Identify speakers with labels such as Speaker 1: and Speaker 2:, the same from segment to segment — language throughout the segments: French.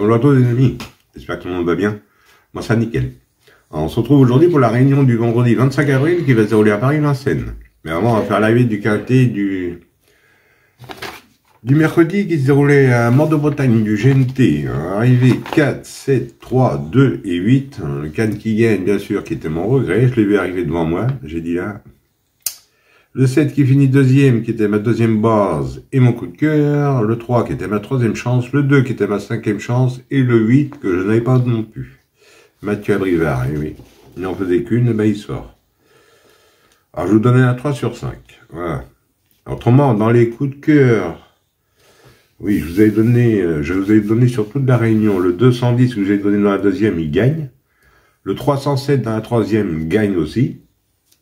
Speaker 1: Bonjour à tous les amis, j'espère que tout le monde va bien. Moi ça nickel. Alors, on se retrouve aujourd'hui pour la réunion du vendredi 25 avril qui va se dérouler à Paris-Vincennes. Mais avant on va faire l'arrivée du quintet du mercredi qui se déroulait à Mort-de-Bretagne du GNT. Arrivé 4, 7, 3, 2 et 8. Le Cannes qui gagne bien sûr qui était mon regret, je l'ai vu arriver devant moi, j'ai dit là. Le 7 qui finit deuxième, qui était ma deuxième base et mon coup de cœur. Le 3 qui était ma troisième chance. Le 2 qui était ma cinquième chance. Et le 8 que je n'avais pas non plus. Mathieu Abrivard, et oui. Il n'en faisait qu'une, ben il sort. Alors je vous donnais un 3 sur 5. Voilà. Autrement, dans les coups de cœur, oui, je vous avais donné sur toute la réunion. Le 210 que j'ai donné dans la deuxième, il gagne. Le 307 dans la troisième gagne aussi.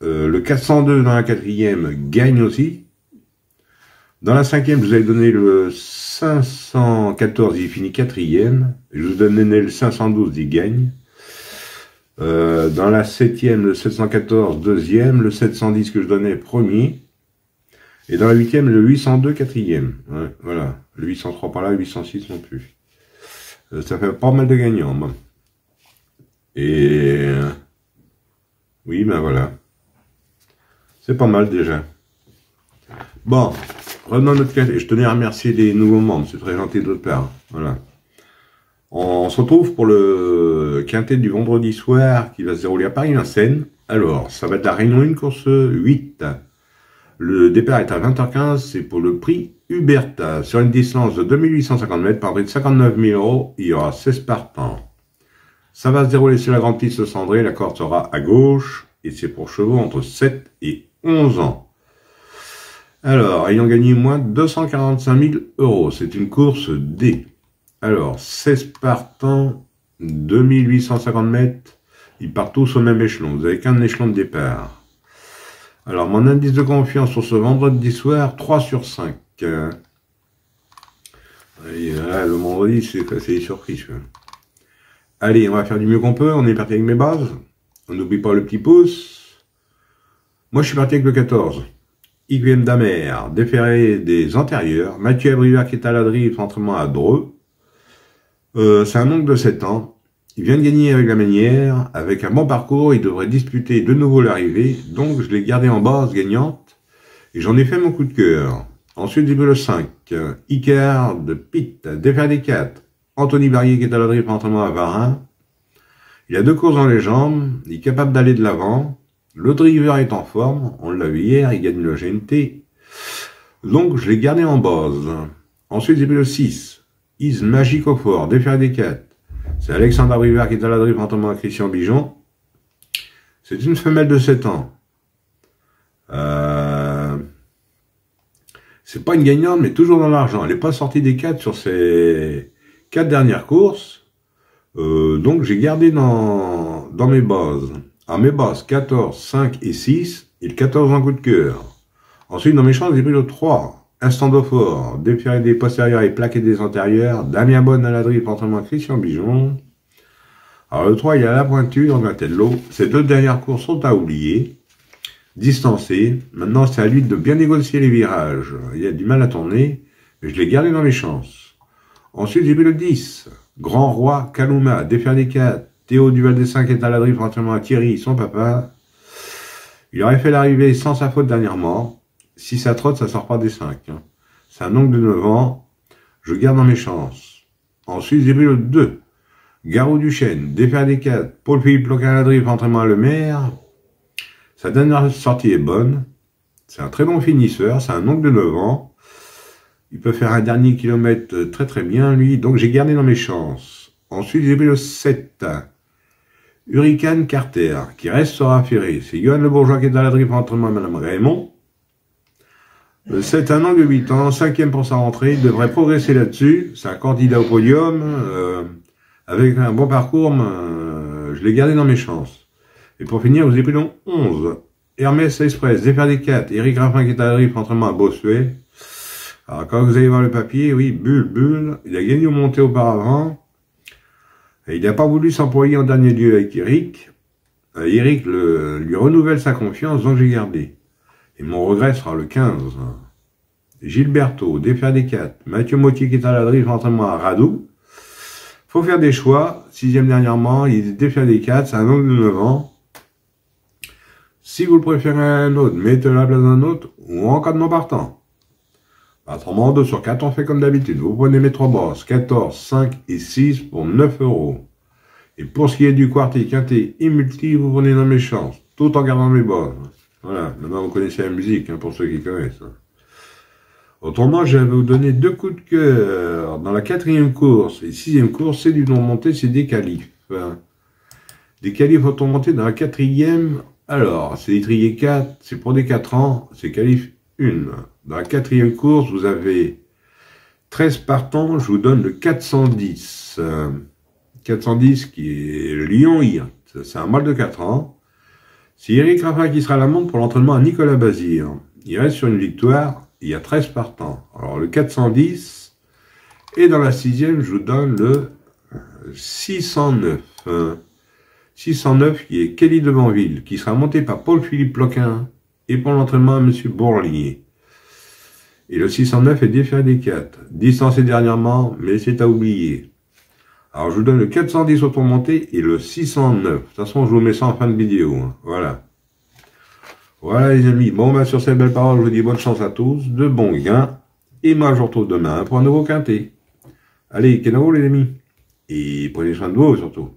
Speaker 1: Le 402 dans la quatrième gagne aussi. Dans la cinquième, je vous avais donné le 514, il finit quatrième. Je vous donnais le 512, il gagne. Dans la septième, le 714, deuxième. Le 710 que je donnais, premier. Et dans la huitième, le 802, quatrième. Ouais, voilà. Le 803 par là, le 806 non plus. Ça fait pas mal de gagnants. Bon. Et... oui, ben voilà. C'est pas mal déjà. Bon, revenons à notre quintet. Je tenais à remercier les nouveaux membres, c'est très gentil de votre part. Voilà. On se retrouve pour le quintet du vendredi soir qui va se dérouler à Paris-Vincennes. Alors, ça va être la réunion 1, course 8. Le départ est à 20h15, c'est pour le prix Huberta. Sur une distance de 2850 mètres, par prix de 59 000 €, il y aura 16 partants. Ça va se dérouler sur la grande piste Cendré, la corde sera à gauche, et c'est pour chevaux entre 7 et 11 ans. Alors, ayant gagné moins de 245 000 €, c'est une course D. Alors, 16 partants, 2850 mètres, ils partent tous au même échelon, vous n'avez qu'un échelon de départ. Alors, mon indice de confiance sur ce vendredi soir, 3 sur 5. Et là, le vendredi, c'est les surprises. Allez, on va faire du mieux qu'on peut, on est parti avec mes bases. On n'oublie pas le petit pouce. Moi, je suis parti avec le 14. IQM d'Amer, déféré des antérieurs. Mathieu Abrivard qui est à la drift, entraînement à Dreux. C'est un oncle de 7 ans. Il vient de gagner avec la manière. Avec un bon parcours, il devrait disputer de nouveau l'arrivée. Donc, je l'ai gardé en base gagnante. Et j'en ai fait mon coup de cœur. Ensuite, j'ai vu le 5. Icar de Pitt, déféré des 4. Anthony Barrier qui est à la drift, entraînement à Varin. Il a 2 courses dans les jambes. Il est capable d'aller de l'avant. Le driver est en forme, on l'a vu hier, il gagne le GNT. Donc, je l'ai gardé en base. Ensuite, j'ai pris le 6. Is Magic au fort, déféré des 4. C'est Alexandre Abrivard qui est à la drift, entraînement à Christian Bijon. C'est une femelle de 7 ans. C'est pas une gagnante, mais toujours dans l'argent. Elle n'est pas sortie des 4 sur ses 4 dernières courses. Donc, j'ai gardé dans mes bases. À mes bases, 14, 5 et 6, et le 14 en coup de cœur. Ensuite, dans mes chances, j'ai pris le 3, Instant de fort, déféré des postérieurs et plaqué des antérieurs, Damien Bonne à la drift, entraînement Christian Bijon. Alors le 3, il est à la pointure, dans la tête de l'eau. Ces 2 dernières courses sont à oublier, distancées. Maintenant, c'est à lui de bien négocier les virages. Il a du mal à tourner, mais je l'ai gardé dans mes chances. Ensuite, j'ai pris le 10, Grand Roi Kaluma, déféré des 4. Théo Duval des 5 est à la drift, entraînement à Thierry, son papa. Il aurait fait l'arrivée sans sa faute dernièrement. Si ça trotte, ça sort pas des 5. Hein. C'est un oncle de 9 ans. Je garde dans mes chances. Ensuite, j'ai pris le 2. Garou Duchesne, déféré des 4. Paul-Philippe Local à la drift, entraînement à Le Maire. Sa dernière sortie est bonne. C'est un très bon finisseur. C'est un oncle de 9 ans. Il peut faire un dernier kilomètre très très bien, lui. Donc, j'ai gardé dans mes chances. Ensuite, j'ai pris le 7. Hurricane Carter, qui restera ferré. C'est Johan Le Bourgeois qui est dans la drift, entraînement à Madame Raymond. C'est un angle de 8 ans, 5e pour sa rentrée. Il devrait progresser là-dessus. C'est un candidat au podium. Avec un bon parcours, je l'ai gardé dans mes chances. Et pour finir, vous avez pris le 11. Hermès Express, déféré des 4. Eric Raffin qui est à la drift, entraînement à Bossuet. Alors, quand vous allez voir le papier, oui, Bulle. Il a gagné au monté auparavant. Et il n'a pas voulu s'employer en dernier lieu avec Eric. Eric lui renouvelle sa confiance, donc j'ai gardé. Et mon regret sera le 15. Gilberto, déféré des 4. Mathieu Mottier qui est à la drift, entraînement à Radou. Faut faire des choix. 6e dernièrement, il défait des 4, c'est un angle de 9 ans. Si vous le préférez à un autre, mettez la place d'un autre, ou en cas de non partant. Autrement, 2 sur 4, on fait comme d'habitude. Vous prenez mes 3 bosses, 14, 5 et 6 pour 9 €. Et pour ce qui est du quartier, quintet et multi, vous prenez dans mes chances, tout en gardant mes bosses. Voilà, maintenant vous connaissez la musique, hein, pour ceux qui connaissent. Autrement, je vais vous donner 2 coups de cœur. Dans la 4e course et 6e course, c'est du non-monté, c'est des qualifs. Des qualifs auto-montés dans la 4e. Alors, c'est l'étrier 4, c'est pour des 4 ans, c'est qualif 1. Dans la 4e course, vous avez 13 partants, je vous donne le 410. 410 qui est le Lion Ir, c'est un mâle de 4 ans. C'est Eric Raffin qui sera à la montre pour l'entraînement à Nicolas Bazir. Il reste sur une victoire, il y a 13 partants. Alors le 410, et dans la 6e, je vous donne le 609. 609 qui est Kelly de Banville, qui sera monté par Paul-Philippe Loquin, et pour l'entraînement à M. Bourlier. Et le 609 est déféré des 4. Distancé dernièrement, mais c'est à oublier. Alors, je vous donne le 410 automonté et le 609. De toute façon, je vous mets ça en fin de vidéo. Hein. Voilà. Voilà, les amis. Bon, bah, sur ces belles paroles, je vous dis bonne chance à tous, de bons gains. Et moi, je vous retrouve demain pour un nouveau quintet. Allez, kenavo, les amis. Et prenez soin de vous, surtout.